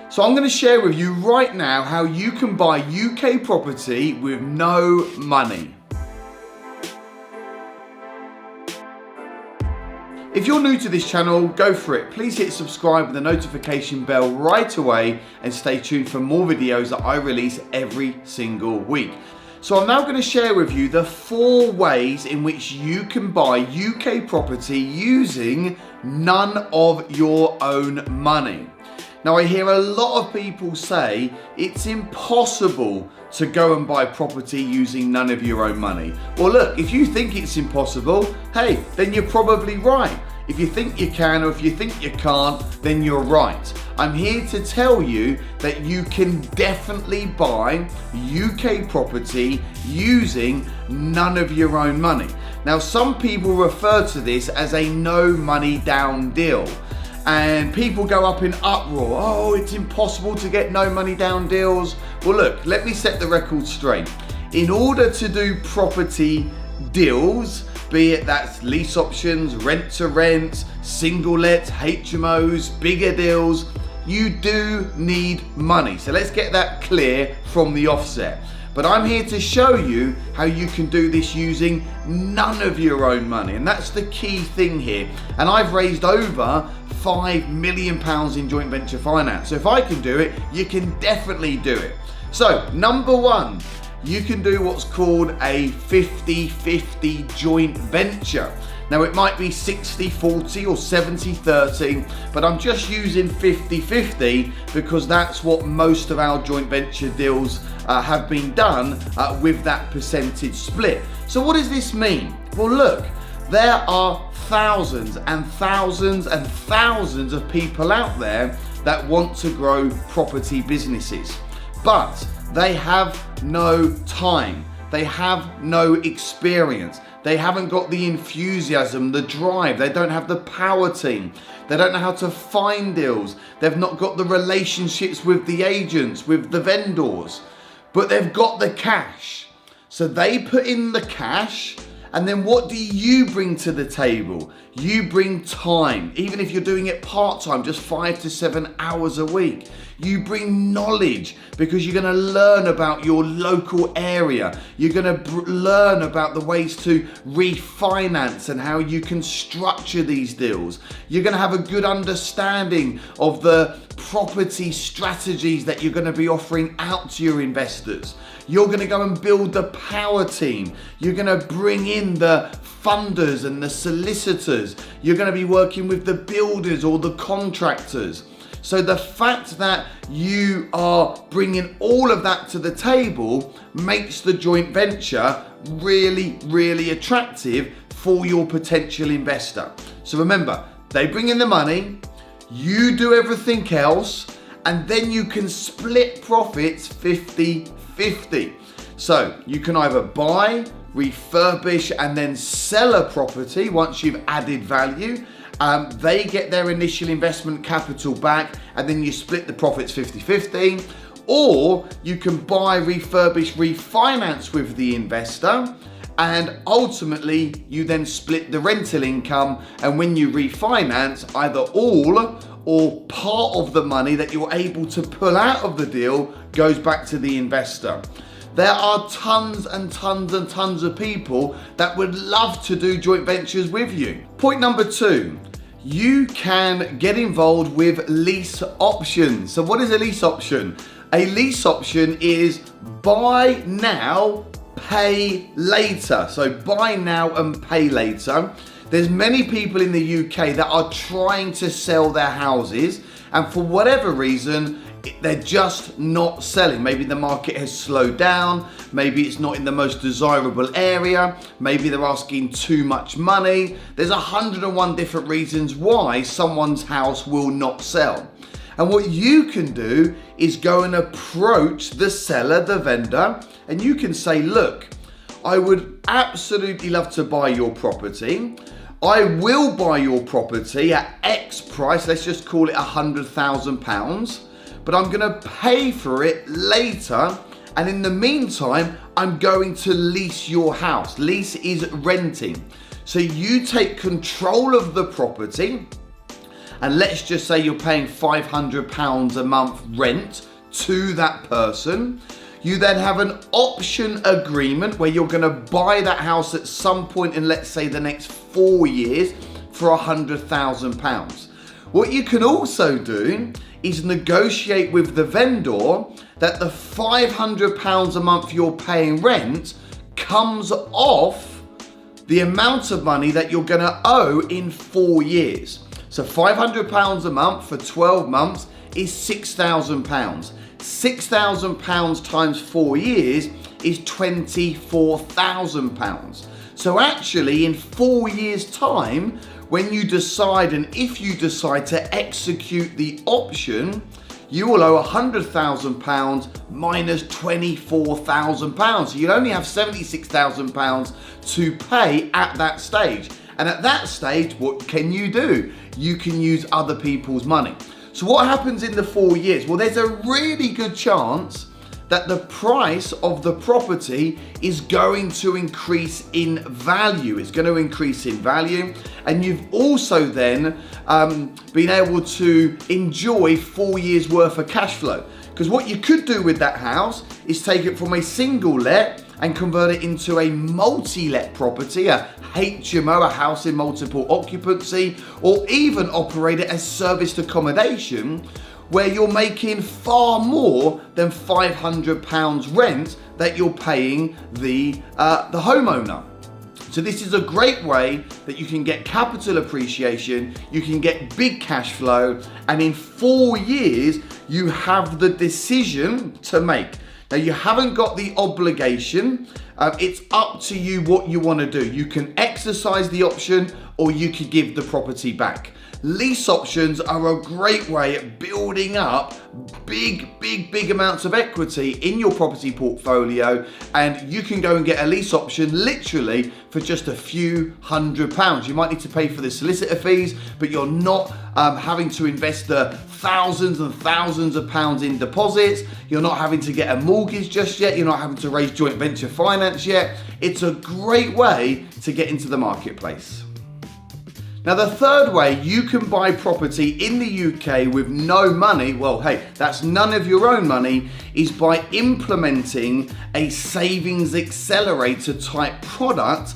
So I'm going to share with you right now how you can buy UK property with no money. If you're new to this channel, go for it. Please hit subscribe with the notification bell right away and stay tuned for more videos that I release every single week. So I'm now going to share with you the 4 ways in which you can buy UK property using none of your own money. Now I hear a lot of people say it's impossible to go and buy property using none of your own money. Well look, if you think it's impossible, hey, then you're probably right. If you think you can or if you think you can't, then you're right. I'm here to tell you that you can definitely buy UK property using none of your own money. Now some people refer to this as a no money down deal. And people go up in uproar. Oh, it's impossible to get no money down deals. Well, look, let me set the record straight. In order to do property deals, be it that's lease options, rent to rent, single lets, HMOs, bigger deals, you do need money. So let's get that clear from the offset. But I'm here to show you how you can do this using none of your own money. And that's the key thing here. And I've raised over £5 million in joint venture finance. So if I can do it, you can definitely do it. So number 1, you can do what's called a 50-50 joint venture. Now it might be 60-40 or 70-30, but I'm just using 50-50 because that's what most of our joint venture deals have been done with that percentage split. So what does this mean? Well look, there are thousands and thousands and thousands of people out there that want to grow property businesses, but they have no time, they have no experience, they haven't got the enthusiasm, the drive, they don't have the power team, they don't know how to find deals, they've not got the relationships with the agents, with the vendors, but they've got the cash. So they put in the cash, and then what do you bring to the table? You bring time, even if you're doing it part-time, just 5 to 7 hours a week. You bring knowledge because you're going to learn about your local area. You're going to learn about the ways to refinance and how you can structure these deals. You're going to have a good understanding of the property strategies that you're going to be offering out to your investors. You're going to go and build the power team. You're going to bring in the funders and the solicitors. You're going to be working with the builders or the contractors. So the fact that you are bringing all of that to the table makes the joint venture really, really attractive for your potential investor. So remember, they bring in the money, you do everything else, and then you can split profits 50-50. So you can either buy, refurbish, and then sell a property once you've added value. They get their initial investment capital back, and then you split the profits 50-50. Or you can buy, refurbish, refinance with the investor, and ultimately you then split the rental income. And when you refinance, either all or part of the money that you're able to pull out of the deal goes back to the investor. There are tons and tons and tons of people that would love to do joint ventures with you. Point number 2, you can get involved with lease options. So what is a lease option? A lease option is buy now, pay later. So buy now and pay later. There's many people in the UK that are trying to sell their houses, and for whatever reason, they're just not selling. Maybe the market has slowed down, maybe it's not in the most desirable area, maybe they're asking too much money. There's 101 different reasons why someone's house will not sell. And what you can do is go and approach the seller, the vendor, and you can say, look, I would absolutely love to buy your property. I will buy your property at X price, let's just call it £100,000, but I'm gonna pay for it later, and in the meantime, I'm going to lease your house. Lease is renting. So you take control of the property, and let's just say you're paying £500 a month rent to that person. You then have an option agreement where you're going to buy that house at some point in, let's say, the next 4 years for £100,000. What you can also do is negotiate with the vendor that the £500 a month you're paying rent comes off the amount of money that you're going to owe in 4 years. So £500 a month for 12 months is £6,000. £6,000 times 4 years is £24,000. So actually in 4 years' time, when you decide, and if you decide to execute the option, you will owe £100,000 minus £24,000. So you only have £76,000 to pay at that stage. And at that stage, what can you do? You can use other people's money. So what happens in the 4 years? Well, there's a really good chance that the price of the property is going to increase in value. It's going to increase in value. And you've also then been able to enjoy 4 years worth of cash flow. Because what you could do with that house is take it from a single let and convert it into a multi-let property, a HMO, a house in multiple occupancy, or even operate it as serviced accommodation, where you're making far more than £500 rent that you're paying the homeowner. So this is a great way that you can get capital appreciation, you can get big cash flow, and in 4 years, you have the decision to make. Now, you haven't got the obligation. It's up to you what you want to do. You can exercise the option, or you could give the property back. Lease options are a great way at building up big amounts of equity in your property portfolio, and you can go and get a lease option literally for just a few £100s. You might need to pay for the solicitor fees, but you're not having to invest the thousands and thousands of pounds in deposits. You're not having to get a mortgage just yet. You're not having to raise joint venture finance yet. It's a great way to get into the marketplace. Now, the third way you can buy property in the UK with no money, well, hey, that's none of your own money, is by implementing a savings accelerator type product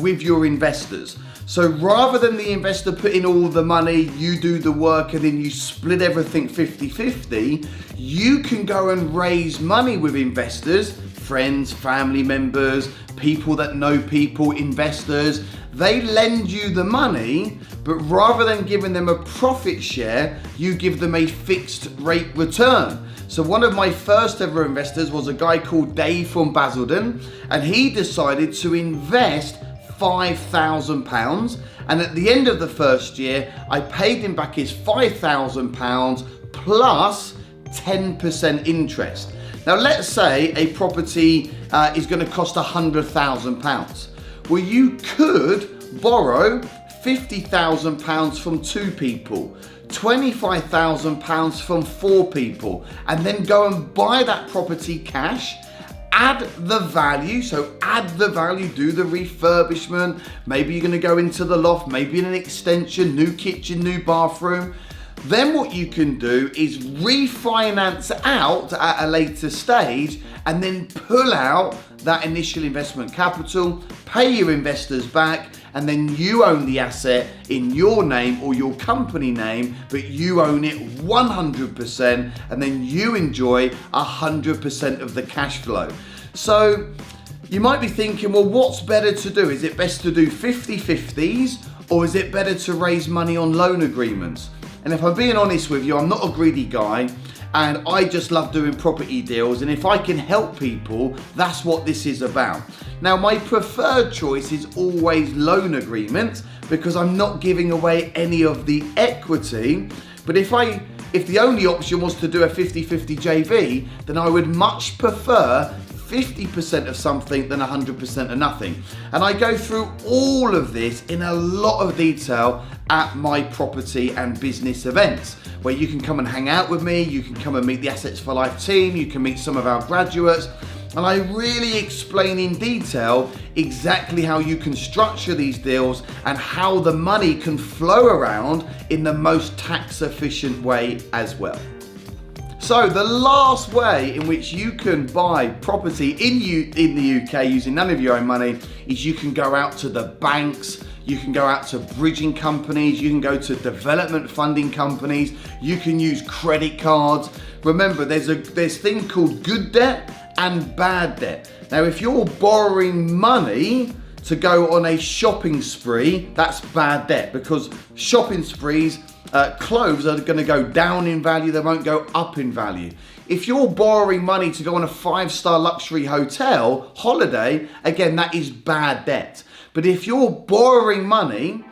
with your investors. So rather than the investor put in all the money, you do the work, and then you split everything 50-50, you can go and raise money with investors, friends, family members, people that know people, investors. They lend you the money, but rather than giving them a profit share, you give them a fixed rate return. So one of my first ever investors was a guy called Dave from Basildon, and he decided to invest £5,000, and at the end of the first year, I paid him back his £5,000 plus 10% interest. Now, let's say a property is going to cost £100,000. Well, you could borrow £50,000 from 2 people, £25,000 from 4 people, and then go and buy that property cash, add the value, do the refurbishment, maybe you're going to go into the loft, maybe in an extension, new kitchen, new bathroom. Then what you can do is refinance out at a later stage and then pull out that initial investment capital, pay your investors back, and then you own the asset in your name or your company name, but you own it 100%, and then you enjoy 100% of the cash flow. So you might be thinking, well, what's better to do? Is it best to do 50-50s, or is it better to raise money on loan agreements? And if I'm being honest with you, I'm not a greedy guy, and I just love doing property deals, and if I can help people, that's what this is about. Now, my preferred choice is always loan agreements, because I'm not giving away any of the equity. But if the only option was to do a 50-50 JV, then I would much prefer 50% of something than 100% of nothing. And I go through all of this in a lot of detail at my property and business events, where you can come and hang out with me, you can come and meet the Assets for Life team, you can meet some of our graduates, And I really explain in detail exactly how you can structure these deals and how the money can flow around in the most tax efficient way as well. So the last way in which you can buy property in the UK using none of your own money is you can go out to the banks, you can go out to bridging companies, you can go to development funding companies, you can use credit cards. Remember, there's a thing called good debt and bad debt. Now, if you're borrowing money to go on a shopping spree, that's bad debt, because shopping sprees, clothes are going to go down in value, they won't go up in value. If you're borrowing money to go on a 5-star luxury hotel holiday, again, that is bad debt. But if you're borrowing money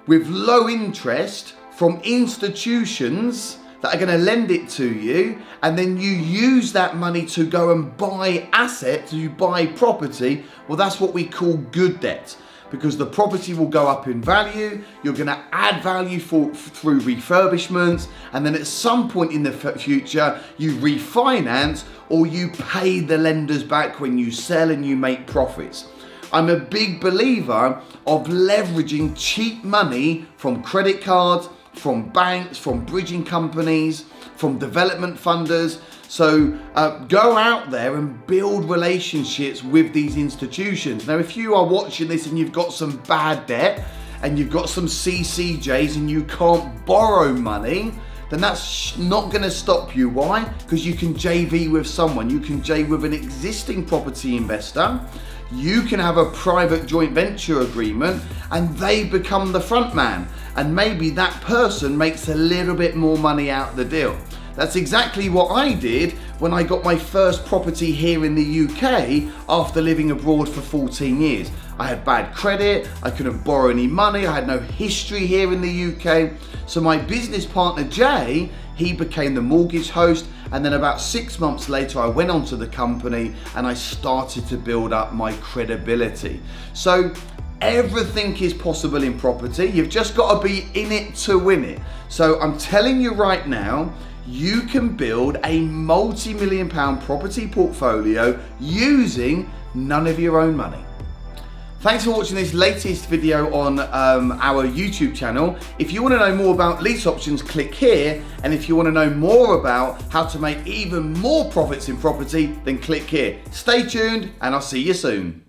with low interest from institutions that are going to lend it to you, and then you use that money to go and buy assets, you buy property, well, that's what we call good debt. Because the property will go up in value, you're going to add value through refurbishments, and then at some point in the future, you refinance or you pay the lenders back when you sell and you make profits. I'm a big believer of leveraging cheap money from credit cards, from banks, from bridging companies, from development funders. So go out there and build relationships with these institutions. Now, if you are watching this and you've got some bad debt and you've got some CCJs and you can't borrow money, then that's not going to stop you. Why? Because you can JV with someone. You can JV with an existing property investor. You can have a private joint venture agreement and they become the front man. And maybe that person makes a little bit more money out of the deal. That's exactly what I did when I got my first property here in the UK after living abroad for 14 years. I had bad credit, I couldn't borrow any money, I had no history here in the UK. So my business partner Jay, he became the mortgage host, and then about 6 months later I went onto the company and I started to build up my credibility. So everything is possible in property, you've just got to be in it to win it. So I'm telling you right now, you can build a multi-million pound property portfolio using none of your own money. Thanks for watching this latest video on our YouTube channel. If you want to know more about lease options, click here. And if you want to know more about how to make even more profits in property, then click here. Stay tuned and I'll see you soon.